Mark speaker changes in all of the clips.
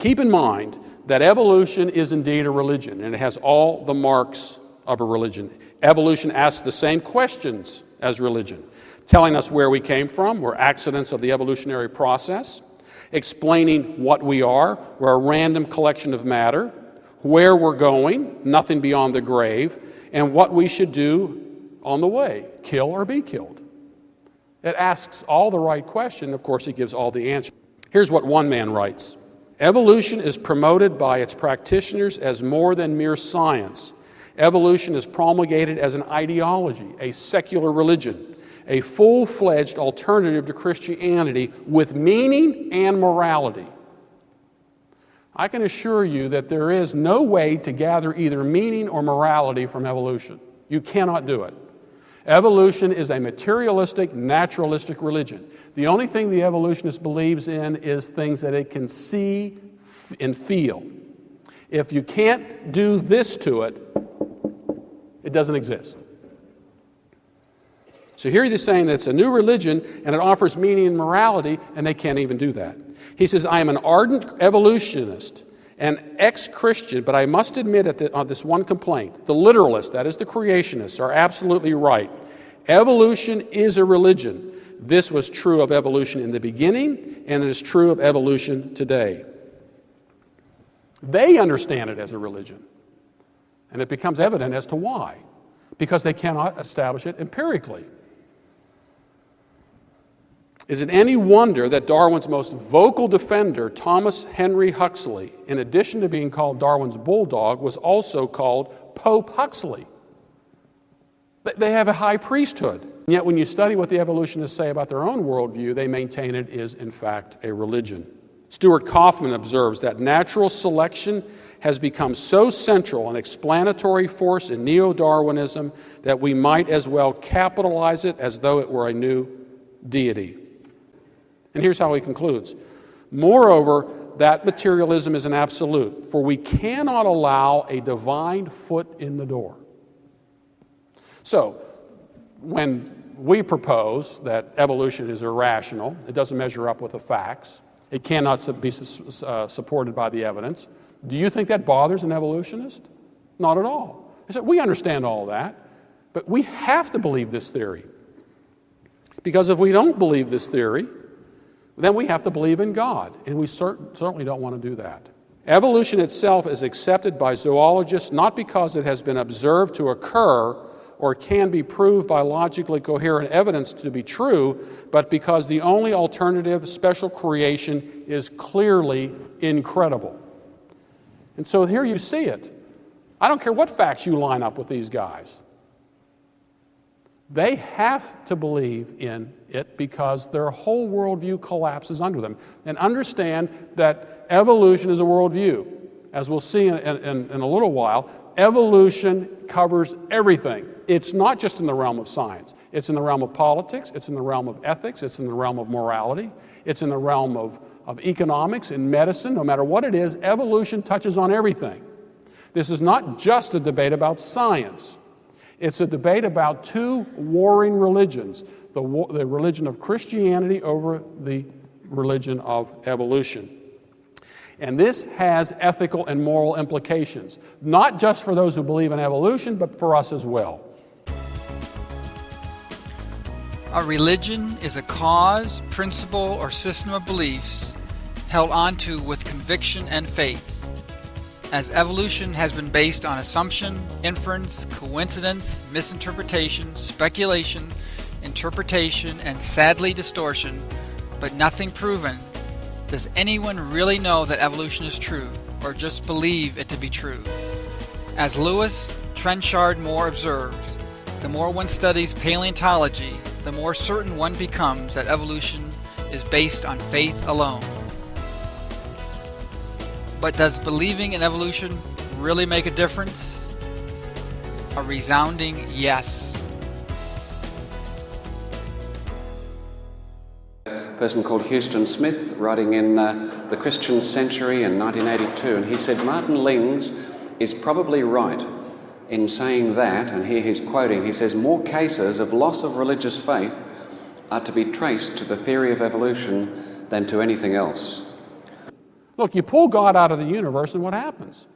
Speaker 1: Keep in mind that evolution is indeed a religion, and it has all the marks of a religion. Evolution asks the same questions as religion, telling us where we came from, we're accidents of the evolutionary process, explaining what we are, we're a random collection of matter, where we're going, nothing beyond the grave, and what we should do on the way, kill or be killed. It asks all the right questions. Of course, it gives all the answers. Here's what one man writes. Evolution is promoted by its practitioners as more than mere science. Evolution is promulgated as an ideology, a secular religion, a full-fledged alternative to Christianity with meaning and morality. I can assure you that there is no way to gather either meaning or morality from evolution. You cannot do it. Evolution is a materialistic, naturalistic religion. The only thing the evolutionist believes in is things that it can see and feel. If you can't do this to it, it doesn't exist. So here he's saying that it's a new religion and it offers meaning and morality, and they can't even do that. He says, I am an ardent evolutionist, an ex-Christian, but I must admit on this one complaint. The literalists, that is the creationists, are absolutely right. Evolution is a religion. This was true of evolution in the beginning, and it is true of evolution today. They understand it as a religion, and it becomes evident as to why, because they cannot establish it empirically. Is it any wonder that Darwin's most vocal defender, Thomas Henry Huxley, in addition to being called Darwin's bulldog, was also called Pope Huxley? They have a high priesthood. And yet when you study what the evolutionists say about their own worldview, they maintain it is, in fact, a religion. Stuart Kaufman observes that natural selection has become so central an explanatory force in neo-Darwinism that we might as well capitalize it as though it were a new deity. And here's how he concludes. Moreover, that materialism is an absolute, for we cannot allow a divine foot in the door. So, when we propose that evolution is irrational, it doesn't measure up with the facts, it cannot be supported by the evidence, do you think that bothers an evolutionist? Not at all. They say, we understand all that, but we have to believe this theory. Because if we don't believe this theory, then we have to believe in God, and we certainly don't want to do that. Evolution itself is accepted by zoologists not because it has been observed to occur or can be proved by logically coherent evidence to be true, but because the only alternative, special creation, is clearly incredible. And so here you see it. I don't care what facts you line up with these guys. They have to believe in it because their whole worldview collapses under them. And understand that evolution is a worldview. As we'll see in a little while, evolution covers everything. It's not just in the realm of science. It's in the realm of politics. It's in the realm of ethics. It's in the realm of morality. It's in the realm of economics and medicine. No matter what it is, evolution touches on everything. This is not just a debate about science. It's a debate about two warring religions, the religion of Christianity over the religion of evolution. And this has ethical and moral implications, not just for those who believe in evolution, but for us as well.
Speaker 2: A religion is a cause, principle, or system of beliefs held onto with conviction and faith. As evolution has been based on assumption, inference, coincidence, misinterpretation, speculation, interpretation, and sadly distortion, but nothing proven, does anyone really know that evolution is true, or just believe it to be true? As Lewis Trenchard Moore observed, the more one studies paleontology, the more certain one becomes that evolution is based on faith alone. But does believing in evolution really make a difference? A resounding yes.
Speaker 3: A person called Houston Smith, writing in the Christian Century in 1982, and he said Martin Lings is probably right in saying that, and here he's quoting, he says, more cases of loss of religious faith are to be traced to the theory of evolution than to anything else.
Speaker 1: Look, you pull God out of the universe and what happens?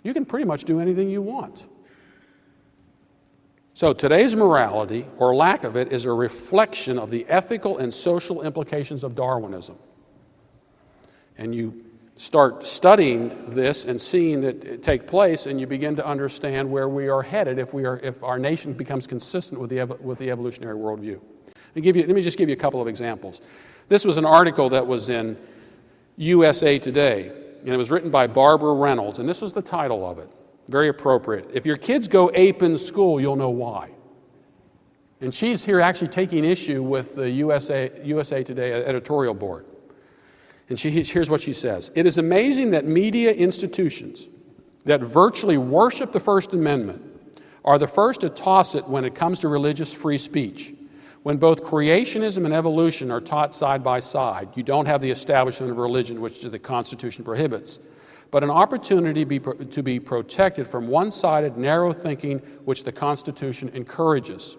Speaker 1: You can pretty much do anything you want. So today's morality, or lack of it, is a reflection of the ethical and social implications of Darwinism. And you start studying this and seeing it take place, and you begin to understand where we are headed if our nation becomes consistent with the evolutionary worldview. Let me just give you a couple of examples. This was an article that was in USA Today, and it was written by Barbara Reynolds, and this was the title of it. Very appropriate. If your kids go ape in school, you'll know why. And she's here actually taking issue with the USA Today editorial board. And here's what she says. It is amazing that media institutions that virtually worship the First Amendment are the first to toss it when it comes to religious free speech. When both creationism and evolution are taught side by side, you don't have the establishment of religion, which the Constitution prohibits, but an opportunity to be protected from one-sided, narrow thinking, which the Constitution encourages.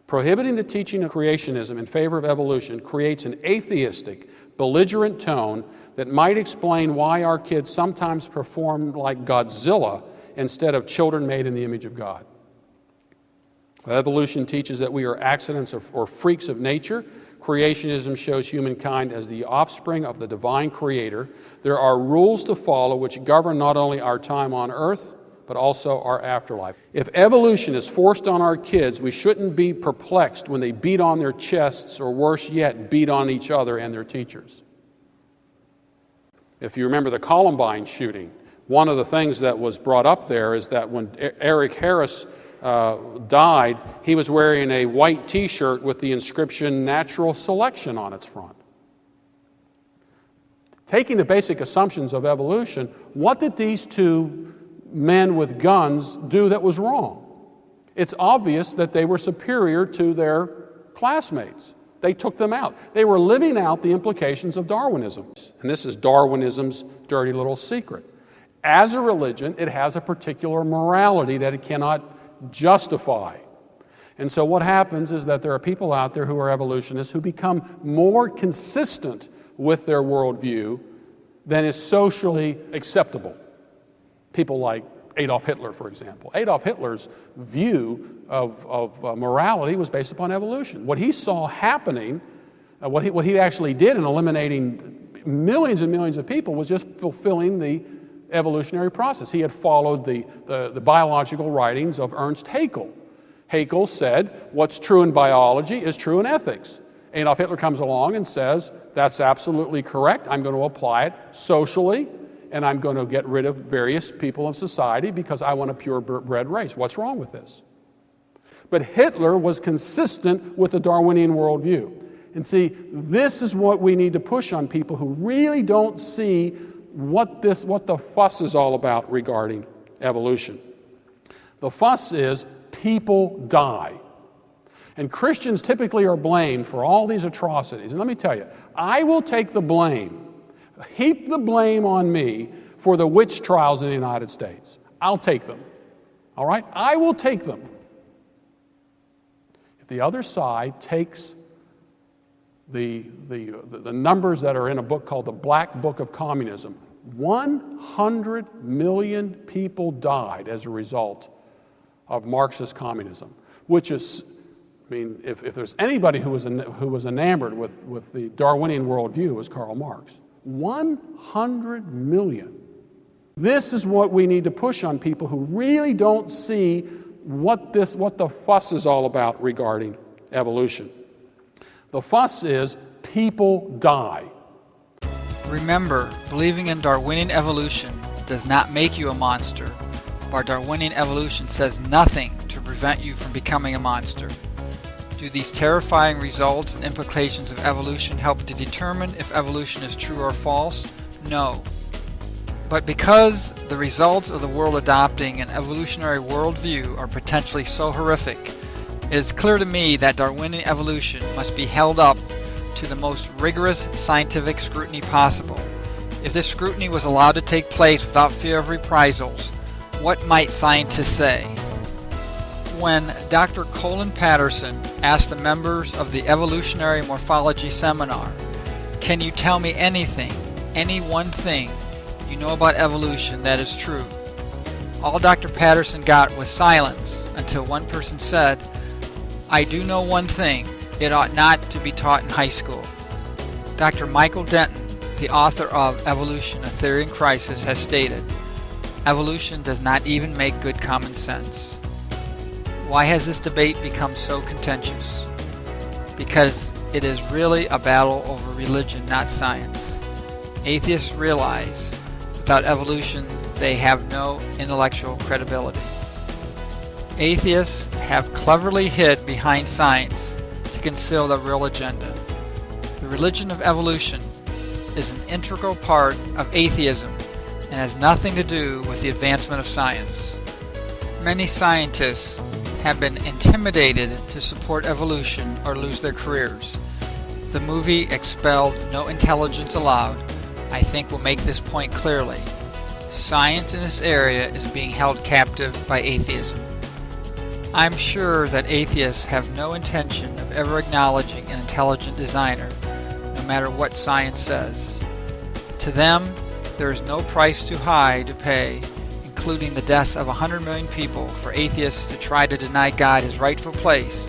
Speaker 1: Prohibiting the teaching of creationism in favor of evolution creates an atheistic, belligerent tone that might explain why our kids sometimes perform like Godzilla instead of children made in the image of God. Evolution teaches that we are accidents or freaks of nature. Creationism shows humankind as the offspring of the divine creator. There are rules to follow which govern not only our time on earth, but also our afterlife. If evolution is forced on our kids, we shouldn't be perplexed when they beat on their chests, or worse yet, beat on each other and their teachers. If you remember the Columbine shooting, one of the things that was brought up there is that when Eric Harris died, he was wearing a white t-shirt with the inscription "Natural Selection" on its front. Taking the basic assumptions of evolution, what did these two men with guns do that was wrong? It's obvious that they were superior to their classmates. They took them out. They were living out the implications of Darwinism. And this is Darwinism's dirty little secret. As a religion, it has a particular morality that it cannot justify. And so what happens is that there are people out there who are evolutionists who become more consistent with their worldview than is socially acceptable. People like Adolf Hitler, for example. Adolf Hitler's view of morality was based upon evolution. What he saw happening, what he actually did in eliminating millions and millions of people was just fulfilling the evolutionary process. He had followed the biological writings of Ernst Haeckel. Haeckel said, what's true in biology is true in ethics. Adolf Hitler comes along and says, that's absolutely correct. I'm going to apply it socially, and I'm going to get rid of various people in society because I want a purebred race. What's wrong with this? But Hitler was consistent with the Darwinian worldview. And see, this is what we need to push on people who really don't see what the fuss is all about regarding evolution. The fuss is people die. And Christians typically are blamed for all these atrocities. And let me tell you, I will take the blame, heap the blame on me for the witch trials in the United States. I'll take them. All right? I will take them. If the other side takes the numbers that are in a book called the Black Book of Communism, 100 million people died as a result of Marxist communism, which is, I mean, if there's anybody who was enamored with the Darwinian worldview, it was Karl Marx. 100 million. This is what we need to push on people who really don't see what the fuss is all about regarding evolution. The fuss is people die.
Speaker 2: Remember, believing in Darwinian evolution does not make you a monster, but Darwinian evolution says nothing to prevent you from becoming a monster. Do these terrifying results and implications of evolution help to determine if evolution is true or false? No. But because the results of the world adopting an evolutionary worldview are potentially so horrific, it is clear to me that Darwinian evolution must be held up to the most rigorous scientific scrutiny possible. If this scrutiny was allowed to take place without fear of reprisals, what might scientists say? When Dr. Colin Patterson asked the members of the Evolutionary Morphology Seminar, Can you tell me anything, any one thing you know about evolution that is true? All Dr. Patterson got was silence until one person said, I do know one thing, it ought not to be taught in high school. Dr. Michael Denton, the author of Evolution, A Theory in Crisis, has stated, evolution does not even make good common sense. Why has this debate become so contentious? Because it is really a battle over religion, not science. Atheists realize without evolution they have no intellectual credibility. Atheists have cleverly hid behind science to conceal the real agenda. The religion of evolution is an integral part of atheism and has nothing to do with the advancement of science. Many scientists have been intimidated to support evolution or lose their careers. The movie Expelled, No Intelligence Allowed, I think will make this point clearly. Science in this area is being held captive by atheism. I'm sure that atheists have no intention of ever acknowledging an intelligent designer, no matter what science says. To them, there is no price too high to pay, including the deaths of 100 million people, for atheists to try to deny God his rightful place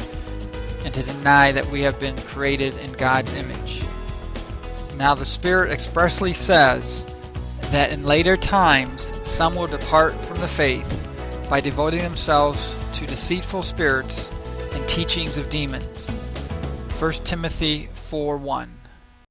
Speaker 2: and to deny that we have been created in God's image. Now the Spirit expressly says that in later times some will depart from the faith by devoting themselves to deceitful spirits and teachings of demons. 1 Timothy 4:1.